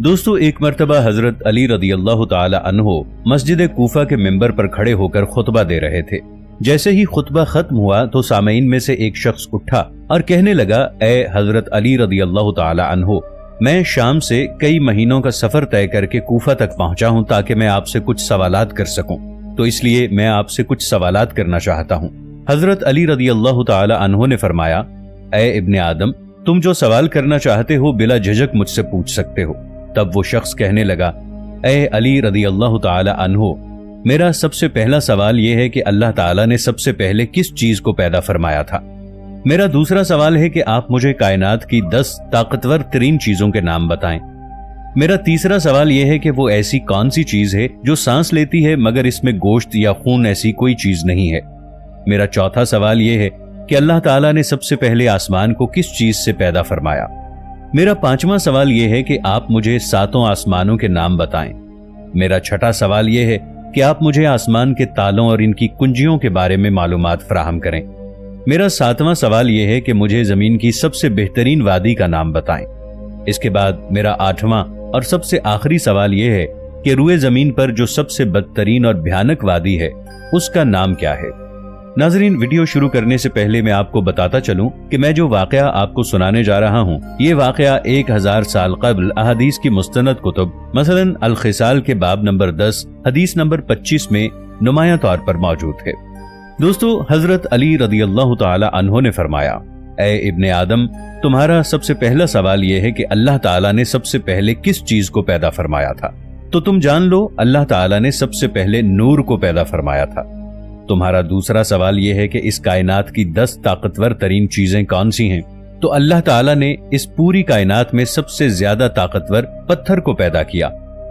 दोस्तों, एक मर्तबा हजरत अली रदी अल्लाह ताला अन्हो मस्जिद कूफा के मिंबर पर खड़े होकर खुतबा दे रहे थे। जैसे ही खुतबा खत्म हुआ तो सामईन में से एक शख्स उठा और कहने लगा, ए हजरत अली रदी अल्लाह ताला अन्हो, मैं शाम से कई महीनों का सफर तय करके कूफा तक पहुंचा हूं ताकि मैं आपसे कुछ सवालात कर सकूं, तो इसलिए मैं आपसे कुछ सवालात करना चाहता हूं। हजरत अली रदी अल्लाह ताला अन्हो ने फरमाया, ए इब्ने आदम, तुम जो सवाल करना चाहते हो बिला झिझक मुझसे पूछ सकते हो। तब वो शख्स कहने लगा, ए अली रदी अल्लाह ताला अन्हो, मेरा सबसे पहला सवाल यह है कि अल्लाह ताला ने सबसे पहले किस चीज को पैदा फरमाया था। मेरा दूसरा सवाल है कि आप मुझे कायनात की 10 ताकतवर तरीन चीजों के नाम बताएं। मेरा तीसरा सवाल यह है कि वो ऐसी कौन सी चीज है जो सांस लेती है मगर इसमें गोश्त या खून ऐसी कोई चीज नहीं है। मेरा चौथा सवाल यह है कि अल्लाह ताला ने सबसे पहले आसमान को किस चीज से पैदा फरमाया। मेरा पांचवा सवाल यह है कि आप मुझे 7 आसमानों के नाम बताएं। मेरा छठा सवाल यह है कि आप मुझे आसमान के तालों और इनकी कुंजियों के बारे में मालूमात फराहम करें। मेरा 7वां सवाल यह है कि मुझे जमीन की सबसे बेहतरीन वादी का नाम बताएं। इसके बाद मेरा 8वां और सबसे आखिरी सवाल यह है कि रुए जमीन पर जो सबसे बदतरीन और भयानक वादी है उसका नाम क्या है। नाजरीन, वीडियो शुरू करने से पहले मैं आपको बताता चलूं कि मैं जो वाकया आपको सुनाने जा रहा हूं, ये वाकया 1000 साल कबल अहादीस की मुस्तनद कुतुब मसलन अल खिसाल के बाब नंबर 10 हदीस नंबर 25 में नुमाया तौर पर मौजूद है। दोस्तों, हजरत अली रदी अल्लाह ताला अन्हो ने फरमाया, ए इब्ने आदम, तुम्हारा सबसे पहला सवाल यह है कि अल्लाह ताला ने सबसे पहले किस चीज को पैदा फरमाया था। तो तुम जान लो, अल्लाह ताला ने सबसे पहले नूर को पैदा फरमाया था। तुम्हारा दूसरा सवाल यह है कि इस कायनात की 10 ताकतवर तरीन चीजें कौन सी हैं। तो अल्लाह ताला ने इस पूरी कायनात में सबसे ज्यादा ताकतवर पत्थर को पैदा किया।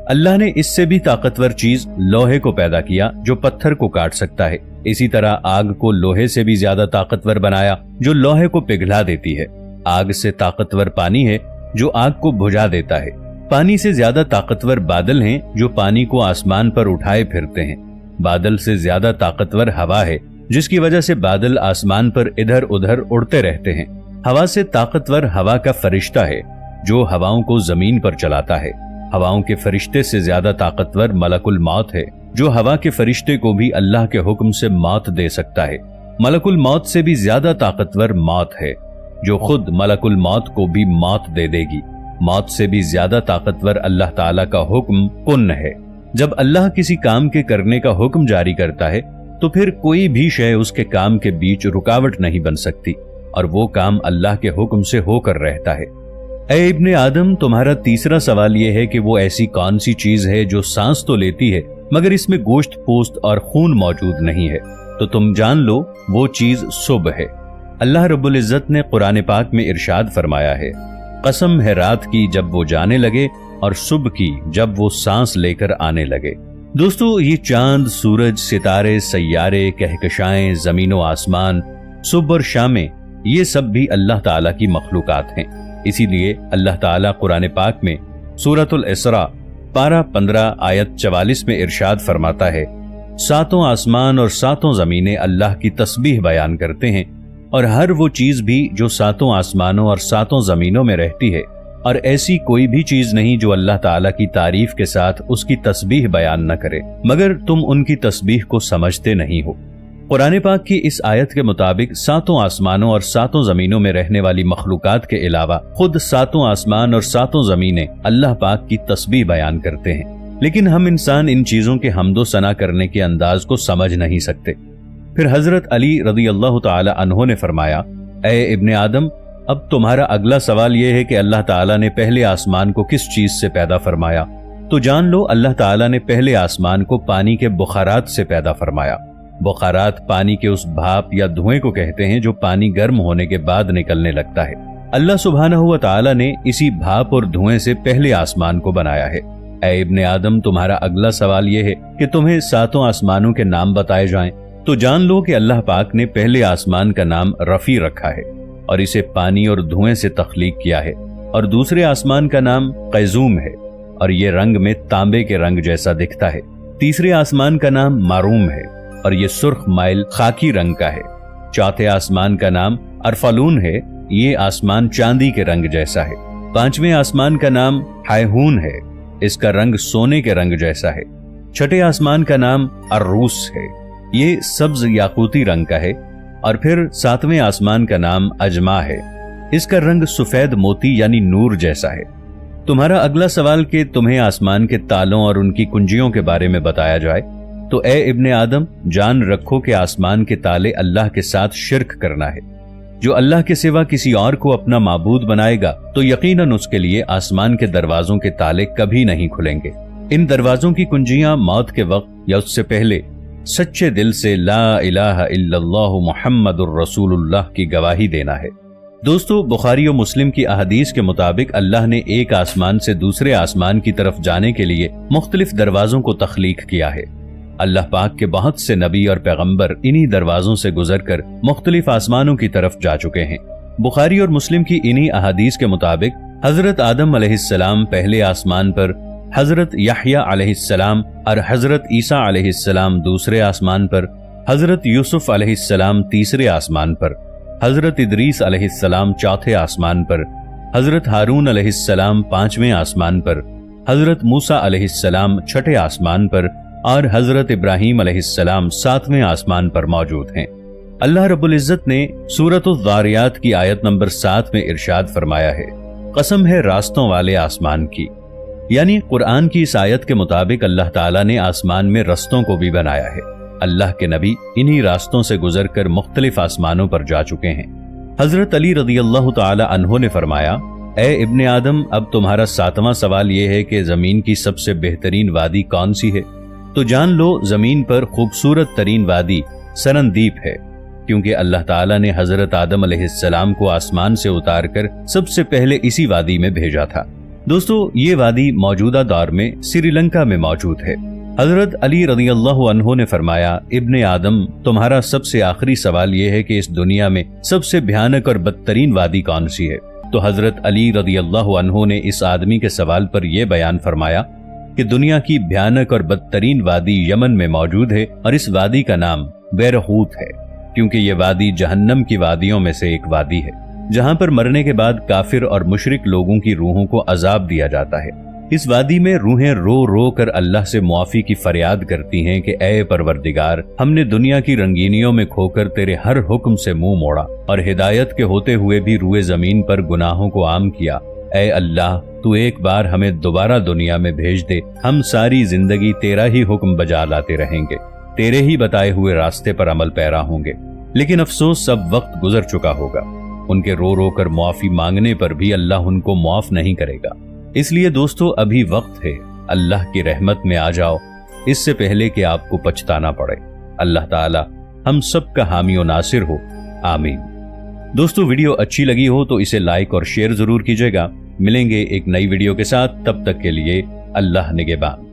अल्लाह ने इससे भी ताकतवर चीज लोहे को पैदा किया जो पत्थर को काट सकता है। इसी तरह आग को लोहे से भी ज्यादा ताकतवर बनाया जो लोहे को पिघला देती है। आग से ताकतवर पानी है जो आग को बुझा देता है। पानी से ज्यादा ताकतवर बादल हैं जो पानी को आसमान पर उठाए फिरते हैं। बादल से ज्यादा ताकतवर हवा है जिसकी वजह से बादल आसमान पर इधर उधर उड़ते रहते हैं। हवा से ताकतवर हवा का फरिश्ता है जो हवाओं को जमीन पर चलाता है। हवाओं के फरिश्ते से ज्यादा ताकतवर मलकुल मौत है जो हवा के फरिश्ते को भी अल्लाह के हुक्म से मौत दे सकता है। मलकुल मौत से भी ज्यादा ताकतवर मौत है जो खुद मलकुल मौत को भी मौत दे देगी। मौत से भी ज्यादा ताकतवर अल्लाह ताला का हुक्म कुन है। जब अल्लाह किसी काम के करने का हुक्म जारी करता है तो फिर कोई भी शय उसके काम के बीच रुकावट नहीं बन सकती और वो काम अल्लाह के हुक्म से होकर रहता है। ऐ इब्ने आदम, तुम्हारा तीसरा सवाल यह है कि वो ऐसी कौन सी चीज है जो सांस तो लेती है मगर इसमें गोश्त पोस्त और खून मौजूद नहीं है। तो तुम जान लो, वो चीज सुबह है। अल्लाह रब्बुल इज्जत ने कुरान पाक में इरशाद फरमाया है, कसम है रात की जब वो जाने लगे और सुबह की जब वो सांस लेकर आने लगे। दोस्तों, ये चांद, सूरज, सितारे, सैयारे, कहकशाएं, जमीनो आसमान, सुबह और शामें, ये सब भी अल्लाह ताला की मखलूकात हैं। इसीलिए अल्लाह ताला कुरान पाक में सूरतुल इसरा पारा 15 आयत 44 में इरशाद फरमाता है, 7 आसमान और 7 जमीनें अल्लाह की तस्बीह बयान करते हैं और हर वो चीज भी जो 7 आसमानों और 7 जमीनों में रहती है, और ऐसी कोई भी चीज नहीं जो अल्लाह ताला की तारीफ के साथ उसकी तस्बीह बयान न करे, मगर तुम उनकी तस्बीह को समझते नहीं हो। कुरान पाक की इस आयत के मुताबिक 7 आसमानों और 7 जमीनों में रहने वाली मखलूकात के अलावा खुद 7 आसमान और 7 जमीनें अल्लाह पाक की तस्बीह बयान करते हैं, लेकिन हम इंसान इन चीजों के हम्दो सना करने के अंदाज को समझ नहीं सकते। फिर हजरत अली रदी अल्लाह ताला अन्हो ने फरमाया, ए इब्ने आदम, अब तुम्हारा अगला सवाल यह है कि अल्लाह ताला ने पहले आसमान को किस चीज से पैदा फरमाया। तो जान लो, अल्लाह ताला ने पहले आसमान को पानी के बुखारात से पैदा फरमाया। बुखारात पानी के उस भाप या धुएं को कहते हैं जो पानी गर्म होने के बाद निकलने लगता है। अल्लाह सुब्हानहू व तआला ने इसी भाप और धुएं से पहले आसमान को बनाया है। ऐ इब्ने आदम, तुम्हारा अगला सवाल यह है कि तुम्हें 7 आसमानों के नाम बताए जाएं। तो जान लो कि अल्लाह पाक ने पहले आसमान का नाम रफी रखा है और इसे पानी और धुएं से तख्लीक किया है, और दूसरे आसमान का नाम कैजूम है और ये रंग में तांबे के रंग जैसा दिखता है। तीसरे आसमान का नाम मारूम है और ये सुर्ख माइल खाकी रंग का है। चौथे आसमान का नाम अरफलून है, ये आसमान चांदी के रंग जैसा है। पांचवें आसमान का नाम हायहून है, इसका रंग सोने के रंग जैसा है। छठे आसमान का नाम अर्रूस है, ये सब्ज याकूती रंग का है। और फिर सातवें आसमान का नाम अजमा है, इसका रंग सफेद मोती यानी नूर जैसा है। तुम्हारा अगला सवाल कि तुम्हें आसमान के तालों और उनकी कुंजियों के बारे में बताया जाए, तो ए इब्ने आदम, जान रखो कि आसमान के ताले अल्लाह के साथ शिर्क करना है। जो अल्लाह के सिवा किसी और को अपना माबूद बनाएगा तो यकीनन उसके लिए आसमान के दरवाजों के ताले कभी नहीं खुलेंगे। इन दरवाजों की कुंजियां मौत के वक्त या उससे पहले सच्चे दिल से ला इलाहा इल्लल्लाहु मुहम्मदुर रसूलुल्लाह की गवाही देना है। दोस्तों, बुखारी और मुस्लिम की अहदीस के मुताबिक अल्लाह ने एक आसमान से दूसरे आसमान की तरफ जाने के लिए मुख्तलिफ दरवाजों को तख्लीक किया है। अल्लाह पाक के बहुत से नबी और पैगंबर इन्हीं दरवाजों से गुजरकर मुख्तलिफ आसमानों की तरफ जा चुके हैं। बुखारी और मुस्लिम की इन्हीं अहादीस के मुताबिक हजरत आदम अलैहिस्सलाम पहले आसमान पर, हजरत याह्या अलैहिस्सलाम और हजरत ईसा अलैहिस्सलाम दूसरे आसमान पर, हजरत यूसुफ अलैहिस्सलाम तीसरे आसमान पर, हजरत इदरीस अलैहिस्सलाम चौथे आसमान पर, हजरत हारून अलैहिस्सलाम पांचवें आसमान पर, हजरत मूसा अलैहिस्सलाम छठे आसमान पर और हजरत इब्राहीम अलैहिस्सलाम सातवें आसमान पर मौजूद हैं। अल्लाह रब्बुल इज्जत ने सूरतुज़ ज़ारियात की आयत नंबर 7 में इरशाद फरमाया है, कसम है रास्तों वाले आसमान की। यानी कुरान की इस आयत के मुताबिक अल्लाह ताला ने आसमान में रस्तों को भी बनाया है। अल्लाह के नबी इन्हीं रास्तों से गुजरकर मुख्तलिफ आसमानों पर जा चुके हैं। हजरत अली रज़ियल्लाहु ताला अन्हु ने फरमाया, ए इब्ने आदम, अब तुम्हारा सातवां सवाल यह है कि जमीन की सबसे बेहतरीन वादी कौन सी है? तो जान लो, जमीन पर खूबसूरत तरीन वादी सरनदीप है, क्योंकि अल्लाह ताला ने हजरत आदम अलैहिस्सलाम को आसमान से उतारकर सबसे पहले इसी वादी में भेजा था। दोस्तों, ये वादी मौजूदा दौर में श्रीलंका में मौजूद है। हजरत अली रज़ियल्लाहु अन्हु ने फरमाया, इब्ने आदम, तुम्हारा सबसे आखिरी सवाल यह है कि इस दुनिया में सबसे भयानक और बदतरीन वादी कौन सी है? तो हजरत अली रज़ियल्लाहु अन्हु ने इस आदमी के सवाल पर यह बयान फरमाया कि दुनिया की भयानक और बदतरीन वादी यमन में मौजूद है और इस वादी का नाम बैरहूत है, क्योंकि ये वादी जहन्नम की वादियों में से एक वादी है, जहां पर मरने के बाद काफिर और मुशरिक लोगों की रूहों को अजाब दिया जाता है। इस वादी में रूहें रो रो कर अल्लाह से मुआफी की फरियाद करती हैं कि ऐ परवरदिगार, हमने दुनिया की रंगीनियों में खोकर तेरे हर हुक्म से मुंह मोड़ा और हिदायत के होते हुए भी रूए जमीन पर गुनाहों को आम किया। ऐ अल्लाह, तू एक बार हमें दोबारा दुनिया में भेज दे, हम सारी जिंदगी तेरा ही हुक्म बजा लाते रहेंगे, तेरे ही बताए हुए रास्ते पर अमल पैरा होंगे। लेकिन अफसोस, सब वक्त गुजर चुका होगा। उनके रो रो कर मुआफी मांगने पर भी अल्लाह उनको मुआफ नहीं करेगा। इसलिए दोस्तों, अभी वक्त है, अल्लाह की रहमत में आ जाओ, इससे पहले कि आपको पछताना पड़े। अल्लाह ताला हम सब का हामी और नासिर हो, आमीन। दोस्तों, वीडियो अच्छी लगी हो तो इसे लाइक और शेयर जरूर कीजिएगा। मिलेंगे एक नई वीडियो के साथ, तब तक के लिए अल्लाह निगहबान।